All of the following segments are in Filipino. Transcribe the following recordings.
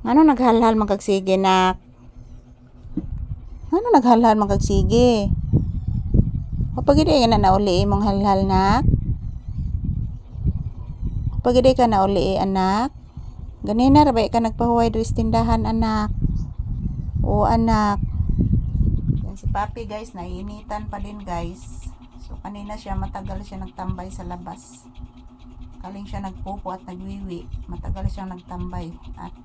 Ano naghalhal man kag sige nak? Ano naghalhal man kag sige? Kapag ka na nauli imong halhal nak? Kapag ka na uli anak? Ganina ra ba ka nagpahuway diri sa tindahan anak? O anak. Yan si Papi guys, naiinitan pa din guys. So kanina siya matagal siya nagtambay sa labas. Kaling siya nagpupo at nagwiwi. Matagal siyang nagtambay. At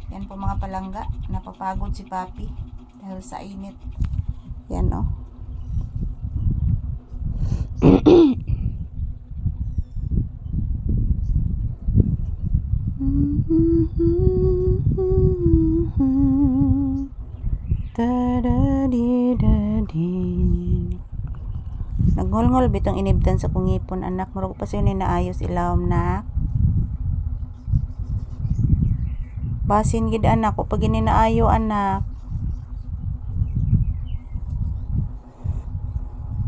yan po mga palangga, napapagod si Papi dahil sa init. Yan o. Nagngol-ngol bitong inibdan sa kungipon anak. Murag pa siya ni naayos ilawom na. Basin gid anak ko pag ininaayo anak.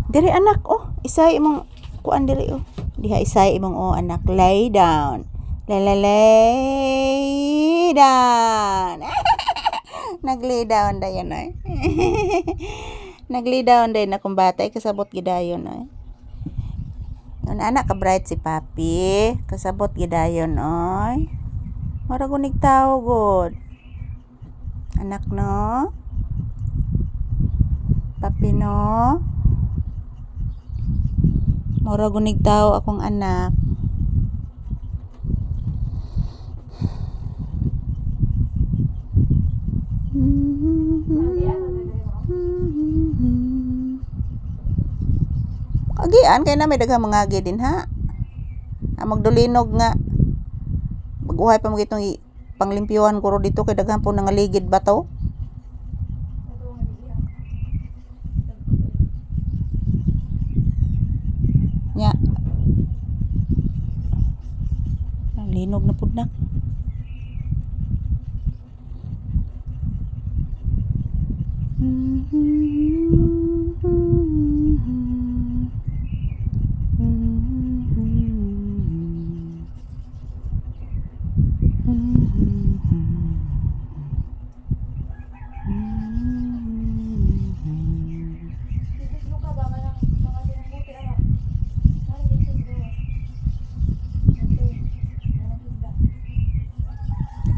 Diri anak oh, isay imong kuan diri oh. Diha isay imong oh anak, lay down. Lay down. Nag-lay down dayon ay. Nag-lay down dayon akong bata kasabot gidayon ay. Yon anak ka bright si Papi, kasabot gidayon oy. Mara gunig tao god. Anak no. Papi no. Mara gunig tao akong anak. Agian kay na may daghang mga agi din ha. Magdulinog nga. Maguhay pa mo itong panglimpyuhan ko dito kay daghan po nangaligid ba to? Nya. Ang linog na pud na.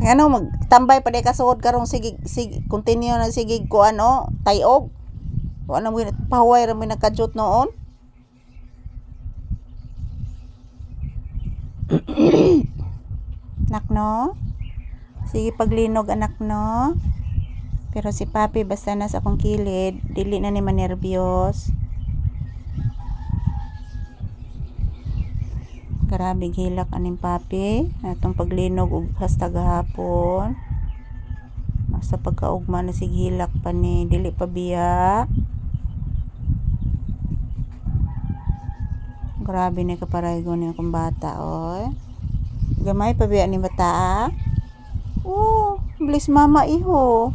Ano magtambay pa day kasuod karong sige continue na sige ko ano tayog. O ano mo pahuway ra mo nagkadyot noon. Anak no. Sige paglinog anak no. Pero si Papi basta na sa akong kilid, dili na ni manerbiyos. Grabe hilak aning Papi atong paglinog og hasta gahapon. Sa pagkaugma na si hilak pa ni dili pa biya. Grabe na kaparaygo ni akong bata oy. Gamay pa biya ni bata. Oh, bless mama iho.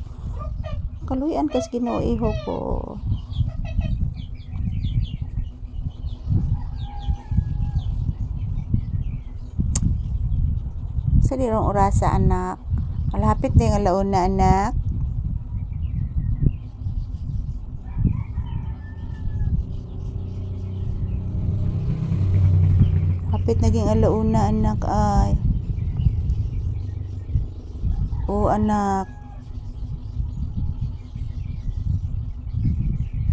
Kaluyan kas Ginoo iho ko. Sa dirong orasa anak. Malapit din ang launa anak. Hapit naging alauna anak ay. O anak.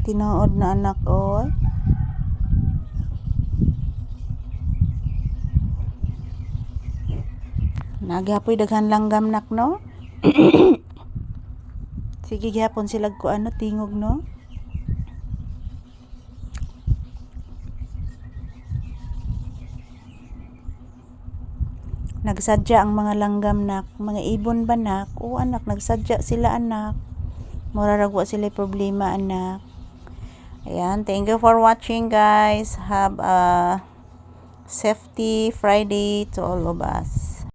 Tinuod na anak oy. Nagyapoy daghan langgam nak no. Sige gyapon sila ko ano tingog no. Nagsadya ang mga langgam nak, mga ibon ba nak? O anak, nagsadya sila anak. Muraragwa sila problema anak. Ayan, thank you for watching guys. Have a safety Friday to all of us.